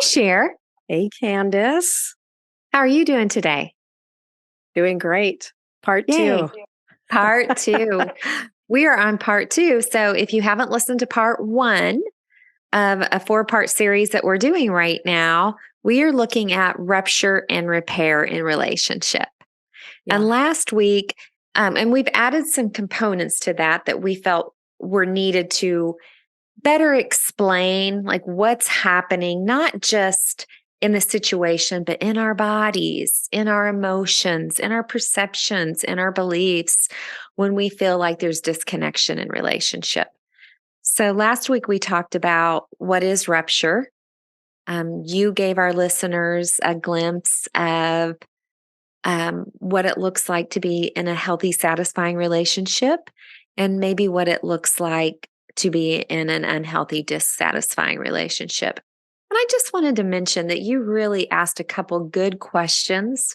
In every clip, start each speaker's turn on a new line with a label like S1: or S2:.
S1: Sher.
S2: Hey, Kandace.
S1: How are you doing today?
S2: Doing great. Part
S1: Yay.
S2: 2.
S1: Part 2. We are on part 2. So if you haven't listened to part 1 of a 4-part series that we're doing right now, we are looking at rupture and repair in relationship.
S2: Yeah.
S1: And last week, and we've added some components to that we felt were needed to better explain like what's happening, not just in the situation, but in our bodies, in our emotions, in our perceptions, in our beliefs, when we feel like there's disconnection in relationship. So last week we talked about what is rupture. You gave our listeners a glimpse of what it looks like to be in a healthy, satisfying relationship, and maybe what it looks like to be in an unhealthy, dissatisfying relationship. And I just wanted to mention that you really asked a couple good questions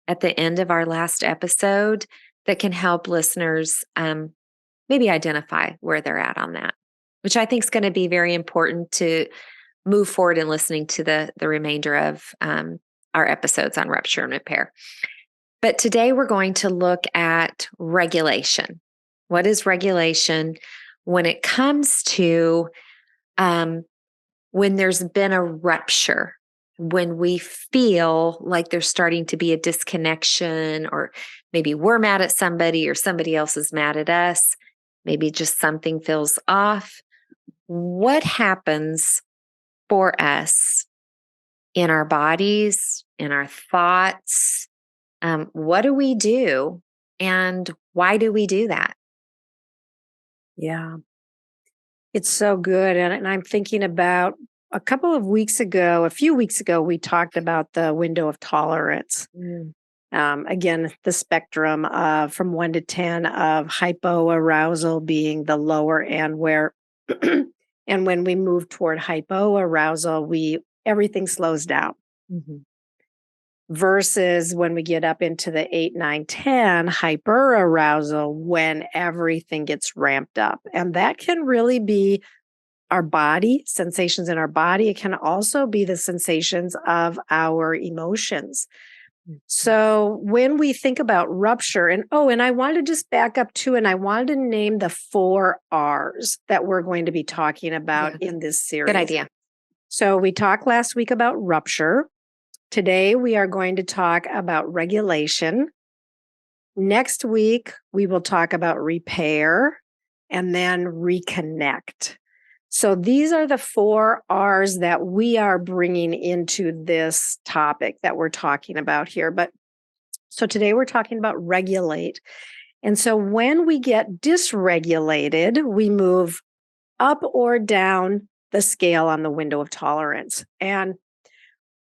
S1: at the end of our last episode that can help listeners maybe identify where they're at on that, which I think is going to be very important to move forward in listening to the remainder of our episodes on rupture and repair. But today we're going to look at regulation. What is regulation when it comes to when there's been a rupture, when we feel like there's starting to be a disconnection, or maybe we're mad at somebody or somebody else is mad at us, maybe just something feels off. What happens for us in our bodies, in our thoughts? What do we do, and why do we do that?
S2: Yeah. It's so good. And I'm thinking about a few weeks ago, we talked about the window of tolerance. Again, the spectrum of from 1 to 10 of hypoarousal being the lower end, where and when we move toward hypoarousal, everything slows down.
S1: Mm-hmm.
S2: Versus when we get up into the 8, 9, 10 hyperarousal, when everything gets ramped up. And that can really be our body, sensations in our body. It can also be the sensations of our emotions. So when we think about rupture, and I wanted to just back up too, and I wanted to name the 4 R's that we're going to be talking about in this series.
S1: Good idea.
S2: So we talked last week about rupture. Today, we are going to talk about regulation. Next week, we will talk about repair and then reconnect. So these are the 4 R's that we are bringing into this topic that we're talking about here. So today we're talking about regulate. And so when we get dysregulated, we move up or down the scale on the window of tolerance. And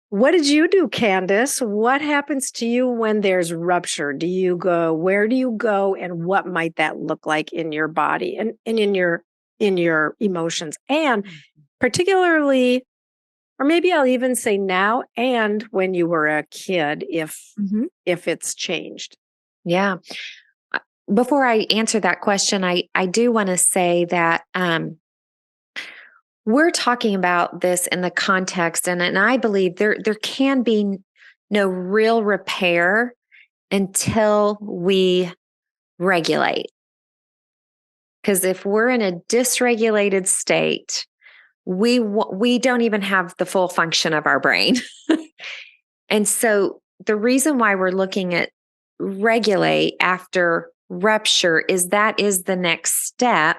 S2: what did you do, Kandace? What happens to you when there's rupture? Where do you go, and what might that look like in your body and in your emotions? And particularly, or maybe I'll even say now, and when you were a kid, if it's changed.
S1: Yeah. Before I answer that question, I do want to say that we're talking about this in the context, and I believe there can be no real repair until we regulate. Because if we're in a dysregulated state, we don't even have the full function of our brain. And so the reason why we're looking at regulate after rupture is that is the next step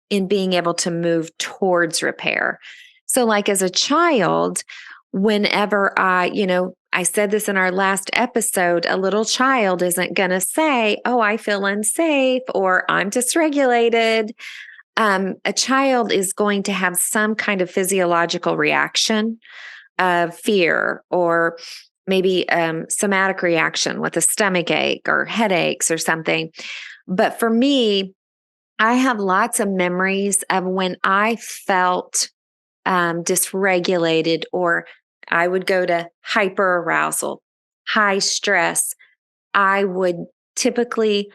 S1: in being able to move towards repair. So like as a child, whenever I said this in our last episode, a little child isn't going to say, oh, I feel unsafe or I'm dysregulated. A child is going to have some kind of physiological reaction of fear, or maybe somatic reaction with a stomach ache or headaches or something. But for me, I have lots of memories of when I felt dysregulated, or I would go to hyperarousal, high stress. I would typically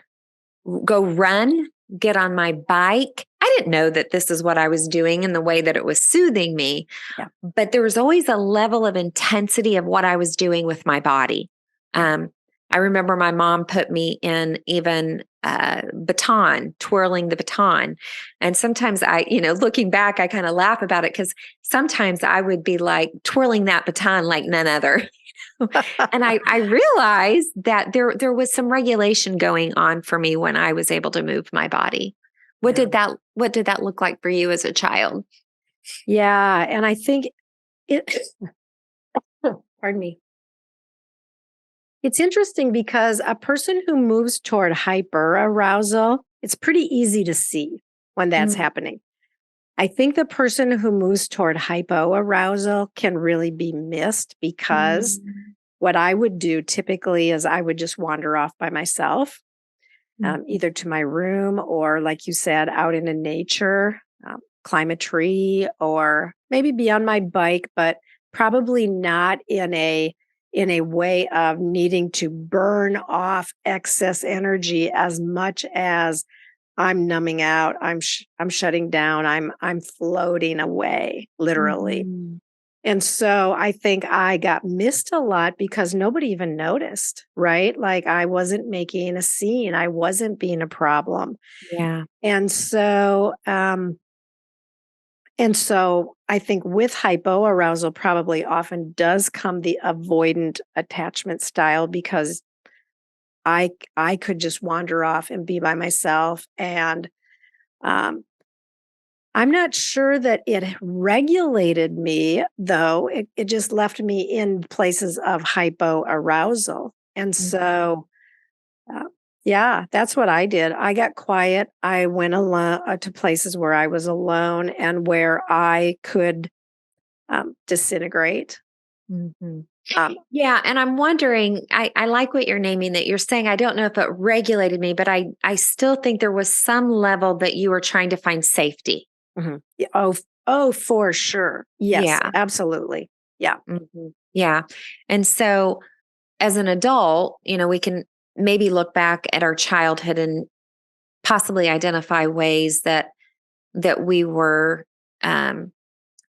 S1: go run, get on my bike. I didn't know that this is what I was doing in the way that it was soothing me.
S2: Yeah.
S1: But there was always a level of intensity of what I was doing with my body. I remember my mom put me in even baton, twirling the baton. And sometimes looking back, I kind of laugh about it because sometimes I would be like twirling that baton like none other. And I realized that there was some regulation going on for me when I was able to move my body. What did that look like for you as a child?
S2: Yeah. And I think it, pardon me. It's interesting because a person who moves toward hyperarousal, it's pretty easy to see when that's
S1: Mm.
S2: happening. I think the person who moves toward hypoarousal can really be missed because
S1: Mm.
S2: what I would do typically is I would just wander off by myself,
S1: Mm.
S2: either to my room or, like you said, out into nature, climb a tree, or maybe be on my bike, but probably not in a way of needing to burn off excess energy as much as I'm numbing out. I'm shutting down. I'm floating away, literally.
S1: Mhm.
S2: And so I think I got missed a lot because nobody even noticed, right? Like I wasn't making a scene. I wasn't being a problem.
S1: Yeah.
S2: And so I think with hypoarousal probably often does come the avoidant attachment style because I could just wander off and be by myself. And um, I'm not sure that it regulated me, though. It just left me in places of hypoarousal. And
S1: Mm.
S2: so, uh, yeah, that's what I did. I got quiet. I went alone to places where I was alone and where I could disintegrate.
S1: Mhm.
S2: Um,
S1: Yeah, and I'm wondering, I like what you're naming that you're saying. I don't know if it regulated me, but I still think there was some level that you were trying to find safety.
S2: mhm. Yeah, oh, for sure. Yes,
S1: Yeah.
S2: absolutely. Yeah.
S1: Yeah. And so as an adult, we can maybe look back at our childhood and possibly identify ways that we were um,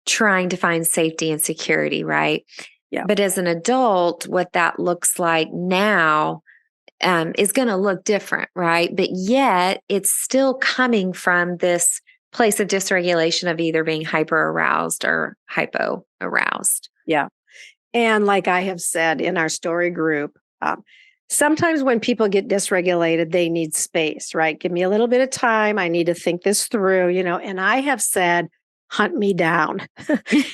S1: trying to find safety and security, right?
S2: Yeah.
S1: But as an adult, what that looks like now is going to look different, right? But yet it's still coming from this place of dysregulation of either being hyper aroused or hypo aroused.
S2: Yeah. And like I have said in our story group, sometimes when people get dysregulated, they need space, right? Give me a little bit of time. I need to think this through, and I have said, hunt me down,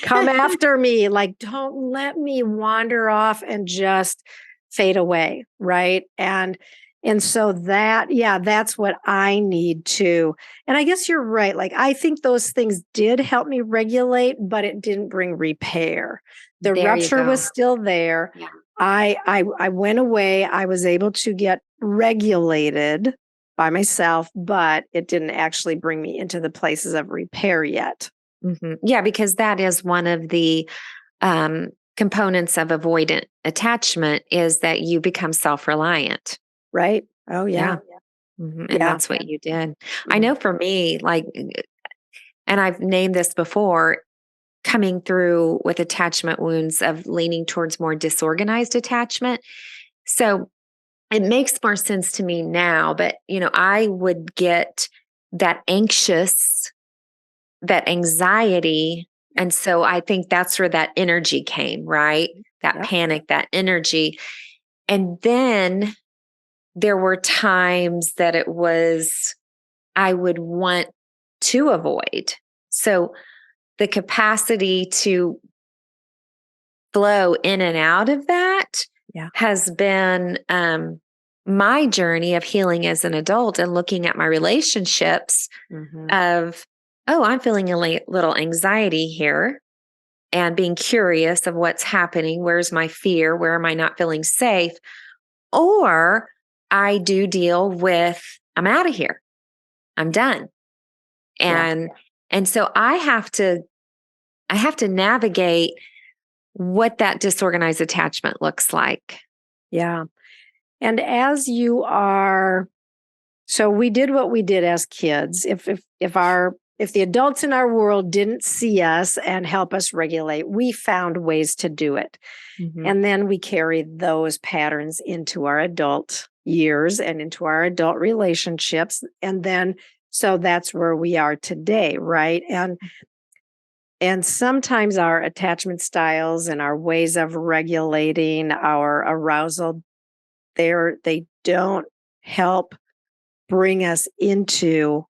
S2: come after me. Like, don't let me wander off and just fade away. Right. And so that's what I need to. And I guess you're right. Like, I think those things did help me regulate, but it didn't bring repair. The
S1: There you
S2: rupture was
S1: go.
S2: still there.
S1: Yeah.
S2: I went away. I was able to get regulated by myself, but it didn't actually bring me into the places of repair yet.
S1: Yeah, because that is one of the components of avoidant attachment is that you become self-reliant.
S2: Right? Oh
S1: Yeah.
S2: yeah.
S1: And
S2: Yeah.
S1: that's what you did. I
S2: Mhm.
S1: know for me, and I've named this before, coming through with attachment wounds of leaning towards more disorganized attachment. So it makes more sense to me now, but I would get that anxious, that anxiety. And so I think that's where that energy came, right? That
S2: Yep.
S1: panic, that energy. And then there were times that I would want to avoid. So the capacity to flow in and out of that
S2: Yeah.
S1: has been my journey of healing as an adult and looking at my relationships
S2: Mhm.
S1: of, oh, I'm feeling a little anxiety here and being curious of what's happening. Where's my fear? Where am I not feeling safe? Or I do deal with, I'm out of here. I'm done.
S2: Yeah.
S1: And so I have to navigate what that disorganized attachment looks like.
S2: Yeah. And as you are So we did what we did as kids. If the adults in our world didn't see us and help us regulate, we found ways to do it.
S1: Mm-hmm.
S2: And then we carried those patterns into our adult years and into our adult relationships. And then, so that's where we are today, right? And sometimes our attachment styles and our ways of regulating our arousal, they don't help bring us into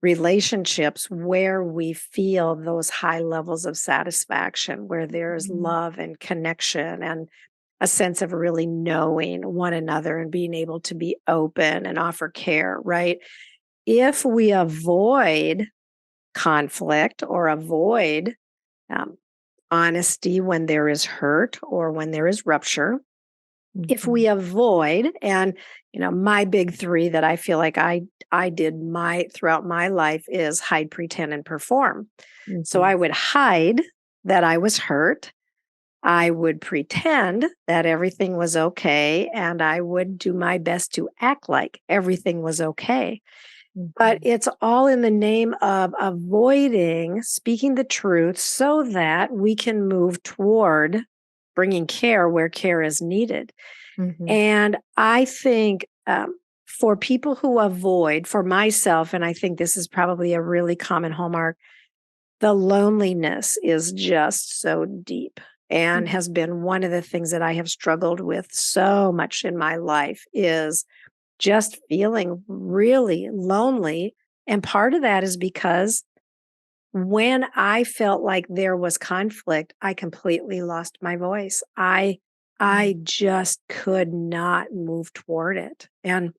S2: relationships where we feel those high levels of satisfaction, where there's love and connection and a sense of really knowing one another and being able to be open and offer care, right? If we avoid conflict or avoid um, honesty when there is hurt or when there is rupture, if we avoid, and my big three that I feel like I did throughout my life is hide, pretend, and perform. So I would hide that I was hurt. I would pretend that everything was okay, and I would do my best to act like everything was okay. But it's all in the name of avoiding speaking the truth so that we can move toward bringing care where care is needed.
S1: Mm-hmm.
S2: And I think for people who avoid, for myself, and I think this is probably a really common hallmark, the loneliness is just so deep and has been one of the things that I have struggled with so much in my life is just feeling really lonely. And part of that is because when I felt like there was conflict, I completely lost my voice. I just could not move toward it. And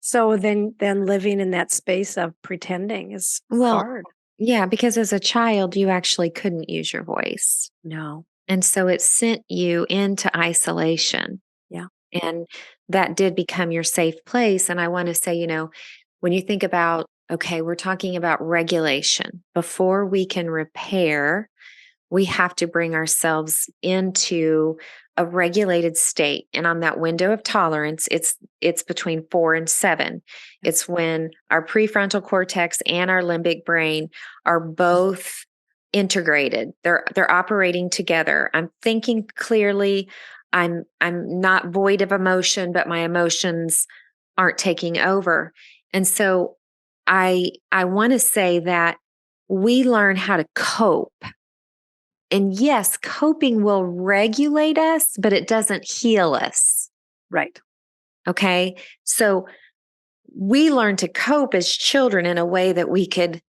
S2: so then living in that space of pretending is
S1: Well,
S2: hard.
S1: yeah, because as a child, you actually couldn't use your voice.
S2: No.
S1: And so it sent you into isolation.
S2: Yeah.
S1: And that did become your safe place. And I want to say, when you think about, okay, we're talking about regulation. Before we can repair, we have to bring ourselves into a regulated state. And on that window of tolerance, it's between 4 and 7. It's when our prefrontal cortex and our limbic brain are both integrated. They're operating together. I'm thinking clearly. I'm not void of emotion, but my emotions aren't taking over. And so I want to say that we learn how to cope. And yes, coping will regulate us, but it doesn't heal us.
S2: Right.
S1: Okay. So we learn to cope as children in a way that we could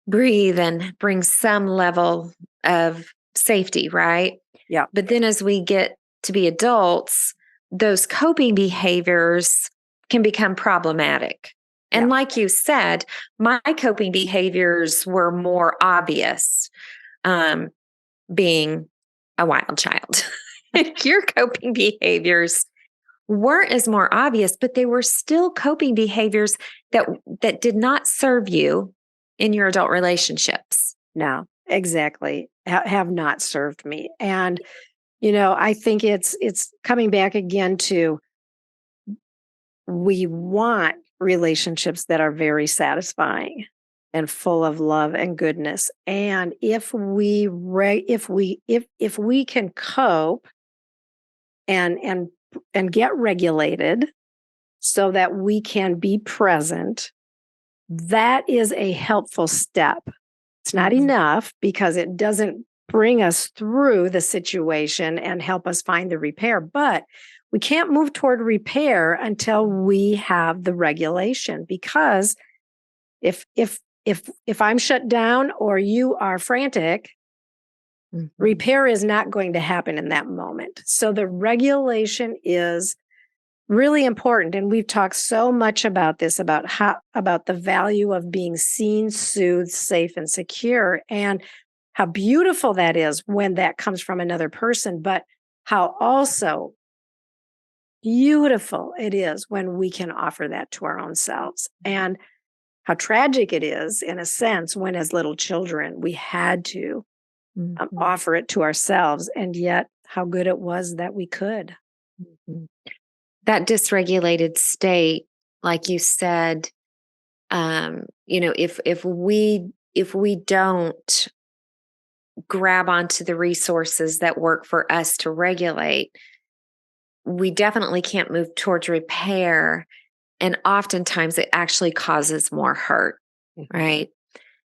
S1: breathe and bring some level of safety, right?
S2: Yeah.
S1: But then as we get to be adults, those coping behaviors can become problematic. And
S2: Yeah.
S1: like you said, my coping behaviors were more obvious. Being a wild child. Your coping behaviors weren't as more obvious, but they were still coping behaviors that did not serve you in your adult relationships.
S2: No, exactly. Have not served me. And, I think it's coming back again to we want relationships that are very satisfying and full of love and goodness. And if we can cope and get regulated so that we can be present, that is a helpful step. It's not enough because it doesn't bring us through the situation and help us find the repair, but we can't move toward repair until we have the regulation, because if I'm shut down or you are frantic, repair is not going to happen in that moment. So the regulation is really important. And we've talked so much about this, about the value of being seen, soothed, safe, and secure, and how beautiful that is when that comes from another person, but how also beautiful it is when we can offer that to our own selves. And how tragic it is, in a sense, when as little children we had to offer it to ourselves, and yet how good it was that we could.
S1: That dysregulated state like you said, if we don't grab onto the resources that work for us to regulate, we definitely can't move towards repair. And oftentimes it actually causes more hurt, right?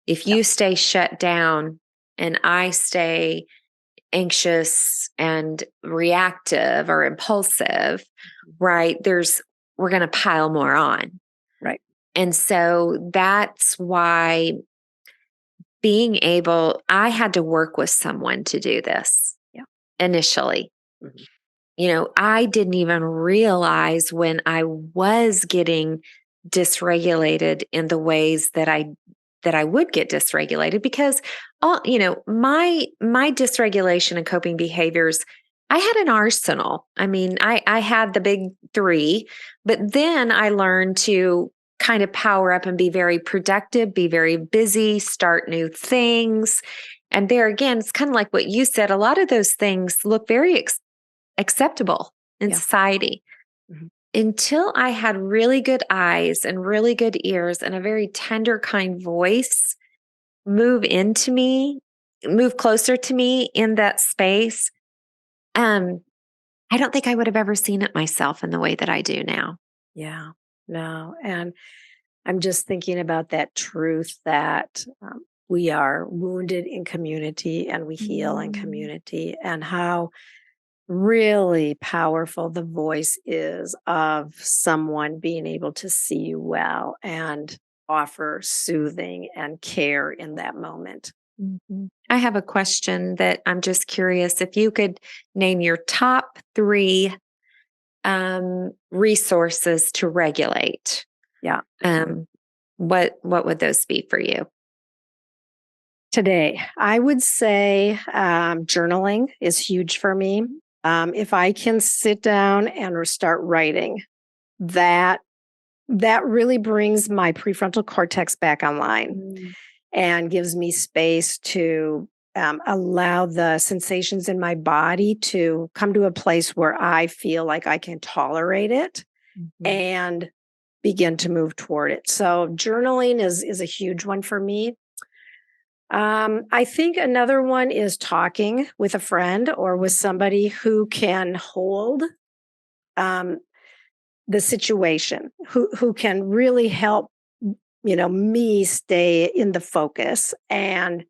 S1: If
S2: Yeah.
S1: you stay shut down and I stay anxious and reactive or impulsive, right? We're going to pile more on.
S2: Right.
S1: And so that's why I had to work with someone to do this
S2: Yeah.
S1: initially.
S2: Mhm.
S1: I didn't even realize when I was getting dysregulated in the ways that I would get dysregulated, because my dysregulation and coping behaviors, I had an arsenal. I mean, I had the big three, but then I learned to kind of power up and be very productive, be very busy, start new things. And there again, it's kind of like what you said. A lot of those things look very acceptable in
S2: Yeah.
S1: society,
S2: Mhm.
S1: until I had really good eyes and really good ears and a very tender, kind voice move closer to me in that space. Um, I don't think I would have ever seen it myself in the way that I do now.
S2: Yeah. No. And I'm just thinking about that truth that we are wounded in community and we heal in
S1: Mm.
S2: community, and how really powerful the voice is of someone being able to see you well and offer soothing and care in that moment.
S1: Mhm. I have a question that I'm just curious if you could name your top three resources to regulate.
S2: Yeah.
S1: Um, what would those be for you?
S2: Today, I would say journaling is huge for me. If I can sit down and start writing, that that really brings my prefrontal cortex back online
S1: Mm.
S2: and gives me space to allow the sensations in my body to come to a place where I feel like I can tolerate it
S1: Mhm.
S2: and begin to move toward it. So journaling is a huge one for me. I think another one is talking with a friend or with somebody who can hold um, the situation, who can really help, me stay in the focus, and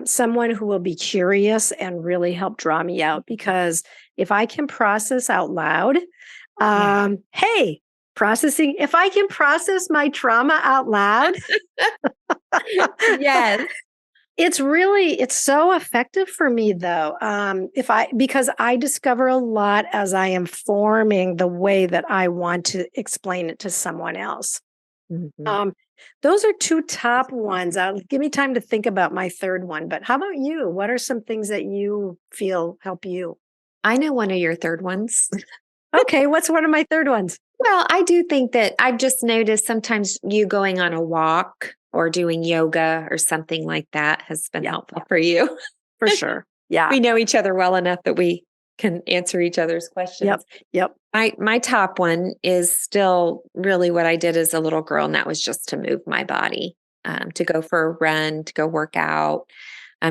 S2: someone who will be curious and really help draw me out. Because if I can process out loud,
S1: Yeah.
S2: hey, processing, if I can process my trauma out loud,
S1: Yes.
S2: it's so effective for me though. If I because I discover a lot as I am forming the way that I want to explain it to someone else.
S1: Mhm.
S2: Um, those are two top ones. Give me time to think about my third one. But how about you? What are some things that you feel help you?
S1: I know one of your third ones.
S2: Okay, what's one of my third ones?
S1: Well, I do think that I've just noticed sometimes you going on a walk or doing yoga or something like that has been
S2: Yeah,
S1: helpful for you.
S2: for sure. Yeah.
S1: We know each other well enough that we can answer each other's
S2: Yep.
S1: questions.
S2: Yep.
S1: My top one is still really what I did as a little girl, and that was just to move my body, to go for a run, to go work out,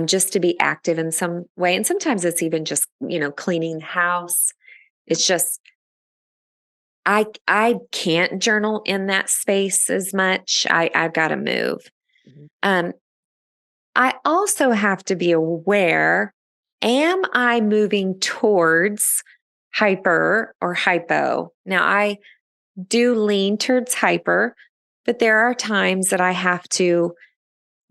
S1: just to be active in some way. And sometimes it's even just cleaning the house. It's just I can't journal in that space as much. I've got to move.
S2: Mhm.
S1: Um, I also have to be aware, am I moving towards hyper or hypo? Now, I do lean towards hyper, but there are times that I have to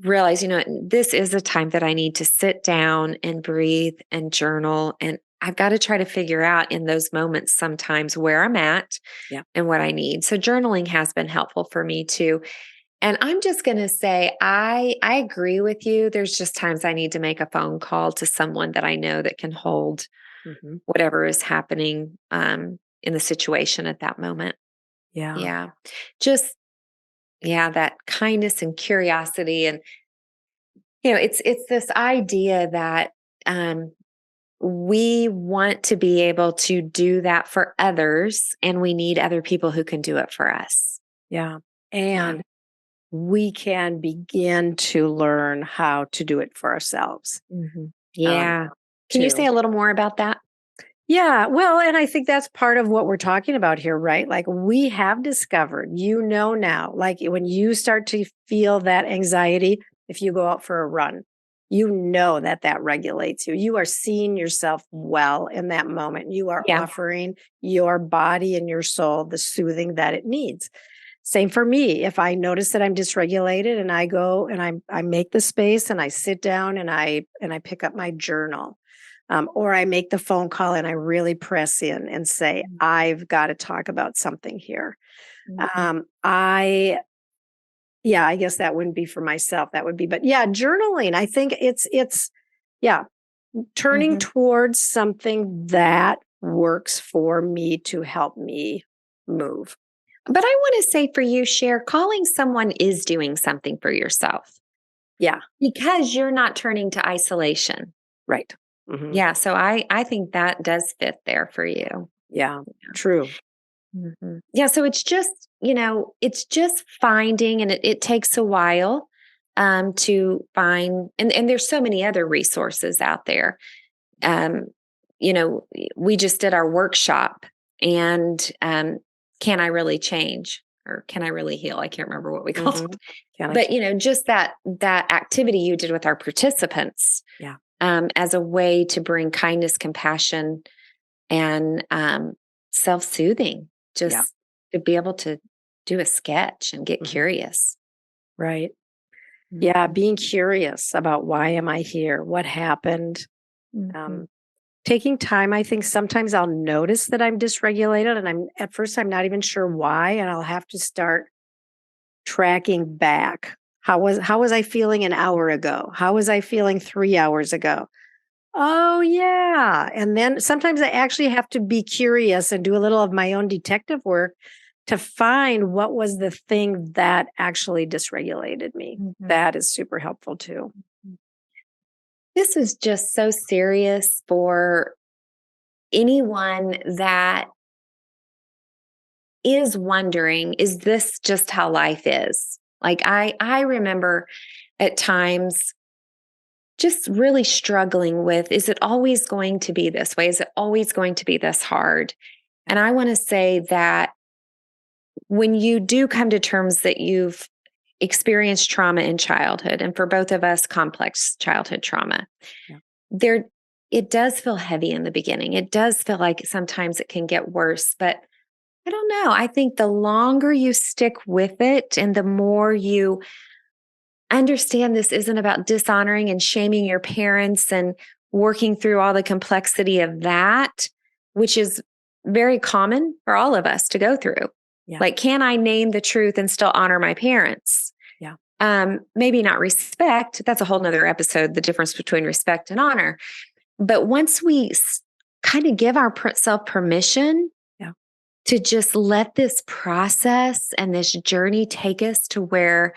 S1: realize, this is a time that I need to sit down and breathe and journal. And I've got to try to figure out in those moments sometimes where I'm at
S2: Yeah.
S1: and what I need. So journaling has been helpful for me too. And I'm just going to say, I agree with you. There's just times I need to make a phone call to someone that I know that can hold
S2: Mhm.
S1: whatever is happening in the situation at that moment.
S2: Yeah.
S1: Yeah. Just, yeah, that kindness and curiosity. And, it's this idea that, um, we want to be able to do that for others, and we need other people who can do it for us.
S2: Yeah.
S1: Yeah.
S2: And we can begin to learn how to do it for ourselves,
S1: Yeah. Can you say
S2: too.
S1: a little more about that?
S2: Yeah, well, and I think that's part of what we're talking about here, right? Like we have discovered, now, like when you start to feel that anxiety, if you go out for a run, that regulates you. You are seeing yourself well in that moment. You are
S1: Yeah.
S2: offering your body and your soul the soothing that it needs. Same for me. If I notice that I'm dysregulated and I go and I make the space and I sit down and I pick up my journal, or I make the phone call and I really press in and say, I've got to talk about something here.
S1: Mhm.
S2: I guess that wouldn't be for myself. That would be, but yeah, journaling. I think yeah, turning
S1: Mhm.
S2: towards something that works for me to help me move.
S1: But I want to say for you, Cher, calling someone is doing something for yourself
S2: Yeah,
S1: because you're not turning to isolation.
S2: right. Hmm.
S1: Yeah. So I think that does fit there for you.
S2: Yeah, true.
S1: Yeah. So it's just, it's just finding, and it takes a while to find, and there's so many other resources out there. Um, we just did our workshop, and can I really change, or can I really heal? I can't remember what we called
S2: Hmm.
S1: it.
S2: Can I?
S1: But just that activity you did with our participants,
S2: Yeah.
S1: as a way to bring kindness, compassion, and self-soothing,
S2: Yeah.
S1: just to be able to do a sketch and get
S2: Hmm.
S1: curious.
S2: Right. Yeah,
S1: Mhm.
S2: being curious about why am I here? What happened?
S1: Mhm.
S2: Um, taking time, I think sometimes I'll notice that I'm dysregulated and at first I'm not even sure why, and I'll have to start tracking back. How was I feeling an hour ago? How was I feeling 3 hours ago? Oh yeah. And then sometimes I actually have to be curious and do a little of my own detective work to find what was the thing that actually dysregulated me.
S1: Mhm.
S2: That is super helpful too.
S1: This is just so serious for anyone that is wondering, is this just how life is? Like I remember at times just really struggling with, is it always going to be this way? Is it always going to be this hard?
S2: Yeah.
S1: And I want to say that when you do come to terms that you've experienced trauma in childhood, and for both of us, complex childhood trauma,
S2: Yeah.
S1: there it does feel heavy in the beginning. It does feel like sometimes it can get worse, but I don't know. I think the longer you stick with it and the more you understand this isn't about dishonoring and shaming your parents and working through all the complexity of that, which is very common for all of us to go through.
S2: Yeah.
S1: Like, can I name the truth and still honor my parents?
S2: Yeah.
S1: Maybe not respect. That's a whole nother episode, the difference between respect and honor. But once we kind of give ourselves permission
S2: Yeah.
S1: to just let this process and this journey take us to where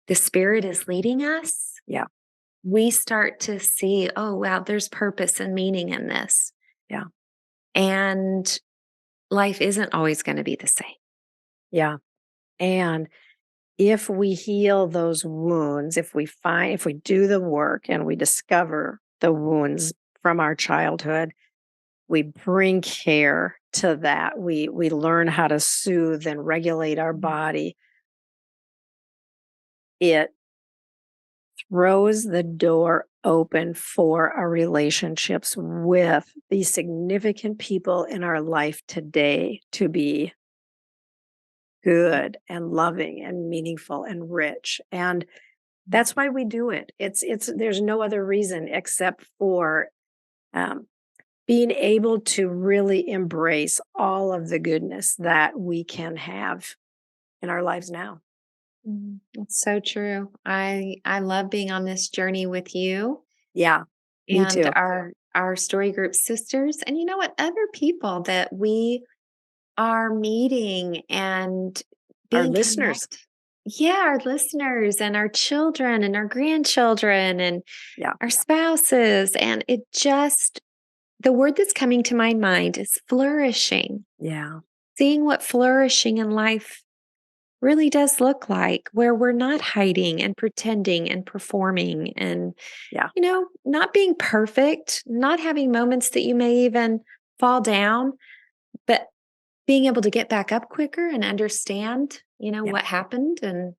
S1: the spirit is leading us,
S2: Yeah.
S1: we start to see, oh, wow, there's purpose and meaning in this.
S2: Yeah.
S1: And life isn't always going to be the same.
S2: Yeah. And if we heal those wounds, if we do the work and we discover the wounds from our childhood, we bring care to that. We learn how to soothe and regulate our body. It throws the door open for our relationships with the significant people in our life today to be good and loving and meaningful and rich. And that's why we do it. It's there's no other reason except for um, being able to really embrace all of the goodness that we can have in our lives now.
S1: That's so true. I love being on this journey with you
S2: Yeah, me
S1: and
S2: too.
S1: our story group sisters, and you know what, other people that we are meeting and
S2: Our
S1: being
S2: listeners.
S1: connected. Yeah, our listeners and our children and our grandchildren and
S2: Yeah.
S1: our spouses. And it just, the word that's coming to my mind is flourishing.
S2: Yeah.
S1: Seeing what flourishing in life really does look like, where we're not hiding and pretending and performing and,
S2: Yeah.
S1: not being perfect, not having moments that you may even fall down, but being able to get back up quicker and understand,
S2: Yeah.
S1: what happened. And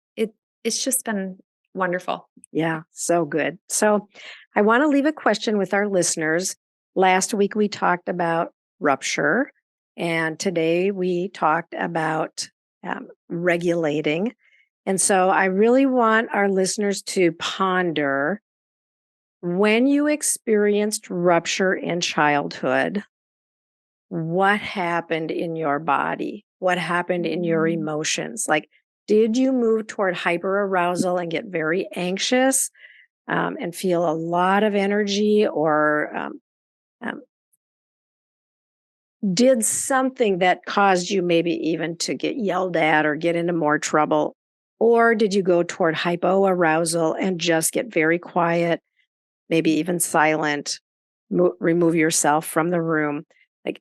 S1: it's just been wonderful.
S2: Yeah. So good. So I want to leave a question with our listeners. Last week we talked about rupture, and today we talked about regulating. And so I really want our listeners to ponder when you experienced rupture in childhood, what happened in your body? What happened in your
S1: Mm.
S2: emotions? Like, did you move toward hyperarousal and get very anxious and feel a lot of energy, or um, did something that caused you maybe even to get yelled at or get into more trouble? Or did you go toward hypoarousal and just get very quiet, maybe even silent, remove yourself from the room? Like,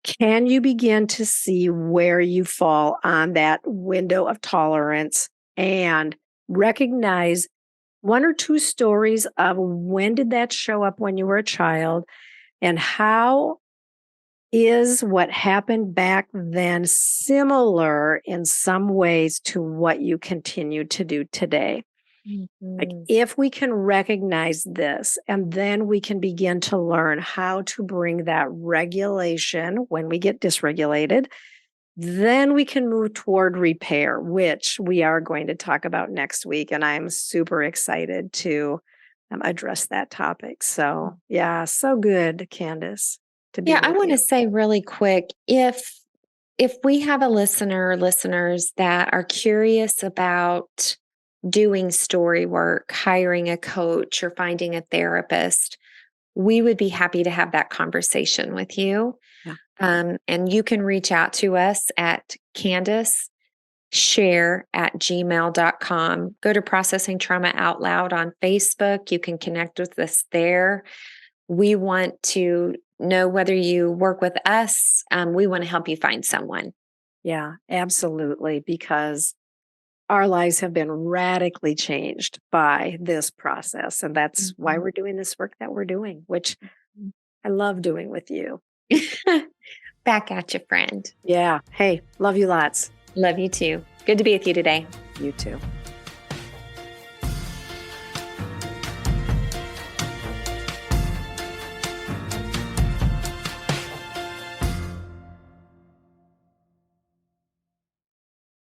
S2: can you begin to see where you fall on that window of tolerance and recognize one or two stories of when did that show up when you were a child, and how is what happened back then similar in some ways to what you continue to do today? Like,
S1: Mhm.
S2: if we can recognize this, and then we can begin to learn how to bring that regulation when we get dysregulated, then we can move toward repair, which we are going to talk about next week. And I'm super excited to address that topic. So, yeah, so good, Candace, to be
S1: Yeah, I
S2: with
S1: want to
S2: you.
S1: say really quick, if we have a listeners that are curious about doing story work, hiring a coach or finding a therapist, we would be happy to have that conversation with you.
S2: Yeah.
S1: And you can reach out to us at Kandace.Sher@gmail.com. Go to Processing Trauma Out Loud on Facebook. You can connect with us there. We want to know whether you work with us. We want to help you find someone.
S2: Yeah, absolutely. Because our lives have been radically changed by this process. And that's why
S1: Mhm.
S2: we're doing this work that we're doing, which I love doing with you.
S1: Back at you, friend.
S2: Yeah. Hey, love you lots.
S1: Love you too. Good to be with you today.
S2: You too.